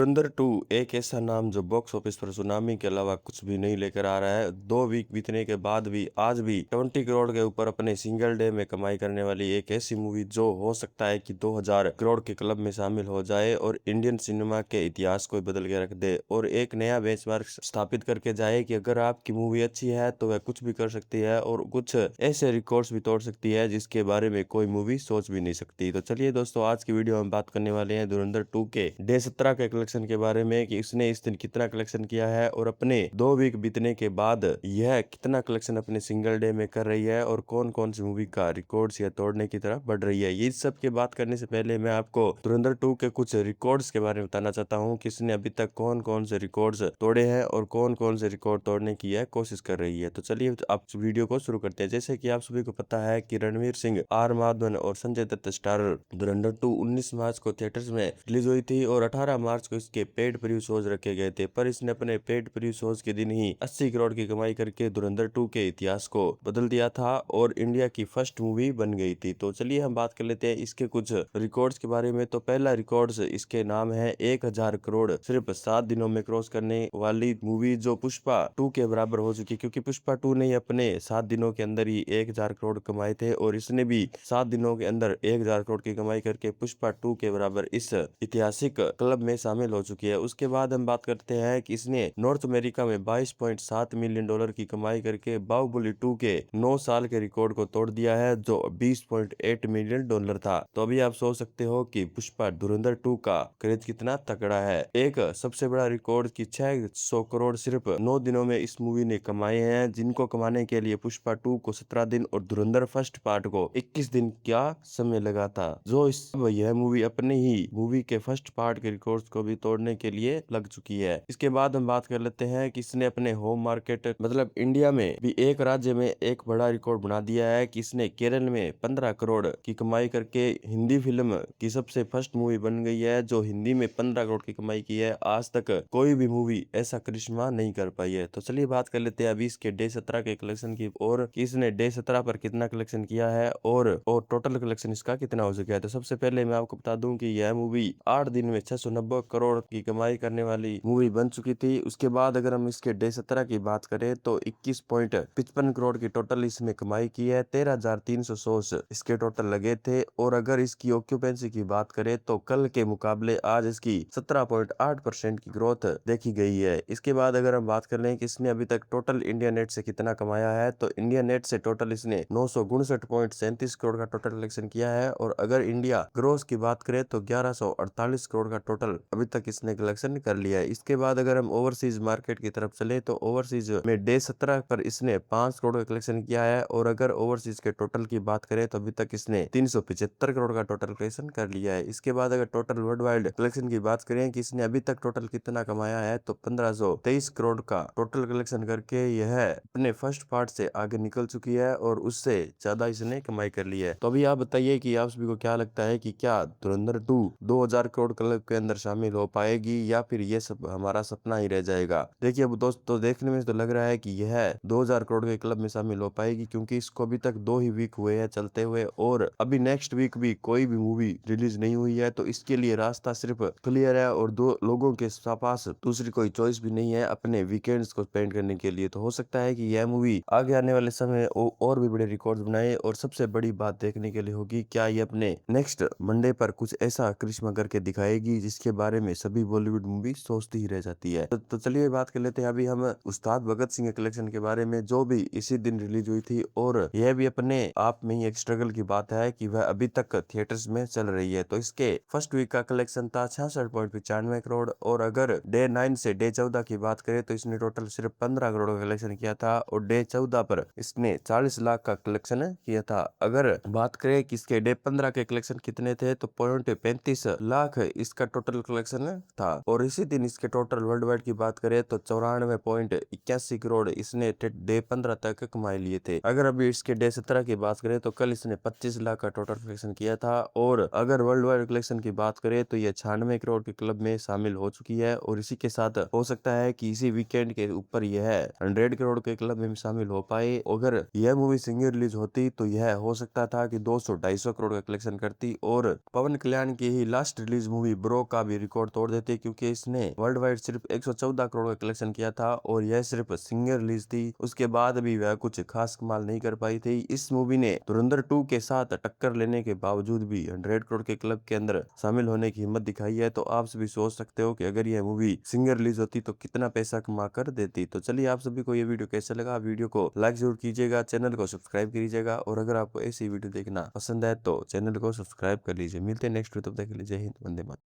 धुरंधर 2 एक ऐसा नाम जो बॉक्स ऑफिस पर सुनामी के अलावा कुछ भी नहीं लेकर आ रहा है। 2 वीक बीतने के बाद भी आज भी 20 करोड़ के ऊपर अपने सिंगल डे में कमाई करने वाली एक ऐसी मूवी जो हो सकता है कि 2000 करोड़ के क्लब में शामिल हो जाए और इंडियन सिनेमा के इतिहास को बदल के रख दे और एक नया बेंचमार्क स्थापित करके जाए कि अगर आपकी मूवी अच्छी है तो वह कुछ भी कर सकती है और कुछ ऐसे रिकॉर्ड्स भी तोड़ सकती है जिसके बारे में कोई मूवी सोच भी नहीं सकती। तो चलिए दोस्तों, आज की वीडियो में बात करने वाले हैं धुरंधर 2 के डे 17 के कलेक्शन के बारे में कि उसने इस दिन कितना कलेक्शन किया है और अपने 2 वीक बीतने के बाद यह कितना कलेक्शन अपने सिंगल डे में कर रही है और कौन कौन सी मूवी का रिकॉर्ड्स या तोड़ने की तरफ बढ़ रही है। ये सब की बात करने से पहले मैं आपको धुरंधर 2 के कुछ रिकॉर्ड्स के बारे में बताना चाहता हूँ कि इसने अभी तक कौन कौन से रिकॉर्ड्स तोड़े हैं और कौन कौन से रिकॉर्ड तोड़ने की यह कोशिश कर रही है। तो चलिए आप वीडियो को शुरू करते हैं। जैसे कि आप सभी को पता है कि रणवीर सिंह, आर माधवन और संजय दत्त स्टारर धुरंधर 2 19 मार्च को थिएटर्स में रिलीज हुई थी और 18 मार्च को इसके पेड प्रीव्यू शोज रखे गए थे, पर इसने अपने पेड प्रीव्यू शोज के दिन ही 80 करोड़ की कमाई करके धुरंधर 2 के इतिहास को बदल दिया था और इंडिया की फर्स्ट मूवी बन गई थी। तो चलिए हम बात कर लेते हैं इसके कुछ रिकॉर्ड्स के बारे में। तो पहला रिकॉर्ड्स इसके नाम है 1000 करोड़ सिर्फ 7 दिनों में क्रॉस करने वाली मूवी जो पुष्पा 2 के बराबर हो चुकी, क्योंकि पुष्पा 2 ने अपने 7 दिनों के अंदर ही 1000 करोड़ कमाए थे और इसने भी 7 दिनों के अंदर 1000 करोड़ की कमाई करके पुष्पा 2 के बराबर इस ऐतिहासिक क्लब में शामिल हो चुकी है। उसके बाद हम बात करते हैं कि इसने नॉर्थ अमेरिका में 22.7 मिलियन डॉलर की कमाई करके बाहुबली 2 के 9 साल के रिकॉर्ड को तोड़ दिया है जो 20.8 मिलियन डॉलर था। तो अभी आप सोच सकते हो कि पुष्पा धुरंधर 2 का क्रेज कितना तगड़ा है। एक सबसे बड़ा रिकॉर्ड की 600 करोड़ सिर्फ 9 दिनों में इस मूवी ने कमाए हैं, जिनको कमाने के लिए पुष्पा 2 को 17 दिन और धुरंधर फर्स्ट पार्ट को 21 दिन क्या समय लगा था, जो यह मूवी अपने ही मूवी के फर्स्ट पार्ट के रिकॉर्ड्स को भी तोड़ने के लिए लग चुकी है। इसके बाद हम बात कर लेते हैं कि इसने अपने होम मार्केट मतलब इंडिया में भी एक राज्य में एक बड़ा रिकॉर्ड बना दिया है कि इसने केरल में 15 करोड़ की कमाई करके हिंदी फिल्म की सबसे फर्स्ट मूवी बन गई है जो हिंदी में 15 करोड़ की कमाई की है। आज तक कोई भी मूवी ऐसा करिश्मा नहीं कर पाई है। तो चलिए बात कर लेते हैं अभी इसके डे 17 के कलेक्शन की और इसने डे 17 पर कितना कलेक्शन किया है और टोटल कलेक्शन इसका कितना हो चुका है। तो सबसे पहले मैं आपको बता दूं कि यह मूवी 8 दिन में 690 करोड़ की कमाई करने वाली मूवी बन चुकी थी। उसके बाद अगर हम इसके डे 17 की बात करें तो 21.55 करोड़ की टोटल इसमें कमाई की है। 13,300 इसके टोटल लगे थे और अगर इसकी ऑक्यूपेंसी की बात करें तो कल के मुकाबले आज इसकी 17.8% की ग्रोथ देखी गई है। इसके बाद अगर हम बात कर लें कि इसने अभी तक टोटल इंडिया नेट से कितना कमाया है तो इंडिया नेट से टोटल इसने 959.37 करोड़ का टोटल कलेक्शन किया है और अगर इंडिया ग्रोस की बात करें तो 1148 करोड़ का टोटल अभी तक इसने कलेक्शन कर लिया है। इसके बाद अगर हम ओवरसीज मार्केट की तरफ चले तो ओवरसीज में डे 17 पर इसने 5 करोड़ का कलेक्शन किया है और अगर ओवरसीज के टोटल की बात करें तो अभी तक इसने 375 करोड़ का टोटल कलेक्शन कर लिया है। इसके बाद अगर टोटल वर्ल्ड वाइड कलेक्शन की बात करें कि इसने अभी तक टोटल कितना कमाया है तो 1523 करोड़ का टोटल कलेक्शन करके यह अपने फर्स्ट पार्ट से आगे निकल चुकी है और उससे ज्यादा इसने कमाई कर ली है। तो अभी आप बताइए कि आप सभी को क्या लगता है कि क्या धुरंधर 2 2000 करोड़ क्लब के अंदर शामिल हो पाएगी या फिर ये सब हमारा सपना ही रह जाएगा। देखिए अब दोस्तों, देखने में तो लग रहा है कि यह 2000 करोड़ के क्लब में शामिल हो पाएगी क्योंकि इसको अभी तक 2 ही वीक हुए हैं चलते हुए और अभी नेक्स्ट वीक भी कोई भी मूवी रिलीज नहीं हुई है। तो इसके लिए रास्ता सिर्फ क्लियर है और दो लोगों के पास दूसरी कोई चॉइस भी नहीं है अपने वीकेंड्स को स्पेंड करने के लिए। तो हो सकता है कि यह मूवी आगे आने वाले समय और भी बड़े रिकॉर्ड्स बनाए और सबसे बड़ी बात देखने के लिए होगी क्या ये अपने नेक्स्ट मंडे पर कुछ ऐसा करिश्मा करके दिखाएगी जिसके बारे में सभी बॉलीवुड मूवी सोचती ही रह जाती है। तो चलिए बात कर लेते हैं अभी हम उस्ताद भगत सिंह कलेक्शन के बारे में जो भी इसी दिन रिलीज हुई थी और यह भी अपने आप में ही एक स्ट्रगल की बात है कि वह अभी तक थिएटर्स में चल रही है। तो इसके फर्स्ट वीक का कलेक्शन था 66.95 करोड़ और अगर डे 9 से डे 14 की बात करें तो इसने टोटल सिर्फ 15 करोड़ का कलेक्शन किया था और डे 14 पर इसने 40 लाख का कलेक्शन किया था। अगर बात करें कि इसके डे 15 के कलेक्शन कितने थे तो 35 लाख इसका टोटल कलेक्शन था और इसी दिन इसके टोटल वर्ल्ड वाइड की बात करें तो 94.81 करोड़ इसने डे 15 तक कमाई लिए थे। अगर अभी इसके डे 17 की बात करें तो कल इसने 25 लाख का टोटल कलेक्शन किया था और अगर वर्ल्ड वाइड कलेक्शन की बात करें तो यह 96 करोड़ के क्लब में शामिल हो चुकी है और इसी के साथ हो सकता है कि इसी वीकेंड के ऊपर यह 100 करोड़ के क्लब में शामिल हो पाए। अगर यह मूवी सिंगल रिलीज होती तो यह हो सकता था कि 200-250 करोड़ का कलेक्शन करती और पवन कल्याण की ही लास्ट रिलीज मूवी ब्रो का भी रिकॉर्ड तोड़ देती क्योंकि इसने वर्ल्ड वाइड सिर्फ 114 करोड़ का कलेक्शन किया था और यह सिर्फ सिंगल रिलीज थी। उसके बाद भी वह कुछ खास कमाल नहीं कर पाई थी। इस मूवी ने धुरंधर 2 के साथ टक्कर लेने के बावजूद भी 100 करोड़ के क्लब के अंदर शामिल होने की हिम्मत दिखाई है। तो आप सभी सोच सकते हो कि अगर यह मूवी सिंगल रिलीज होती तो कितना पैसा कमा कर देती। तो चलिए, आप सभी को ये वीडियो कैसा लगा, वीडियो को लाइक जरूर कीजिएगा, चैनल को सब्सक्राइब कीजिएगा और अगर आपको ऐसी वीडियो देखना पसंद है तो चैनल को सब्सक्राइब कर लीजिए। मिलते हैं नेक्स्ट वीडियो, तब तक के लिए जय हिंद, वंदे मातरम।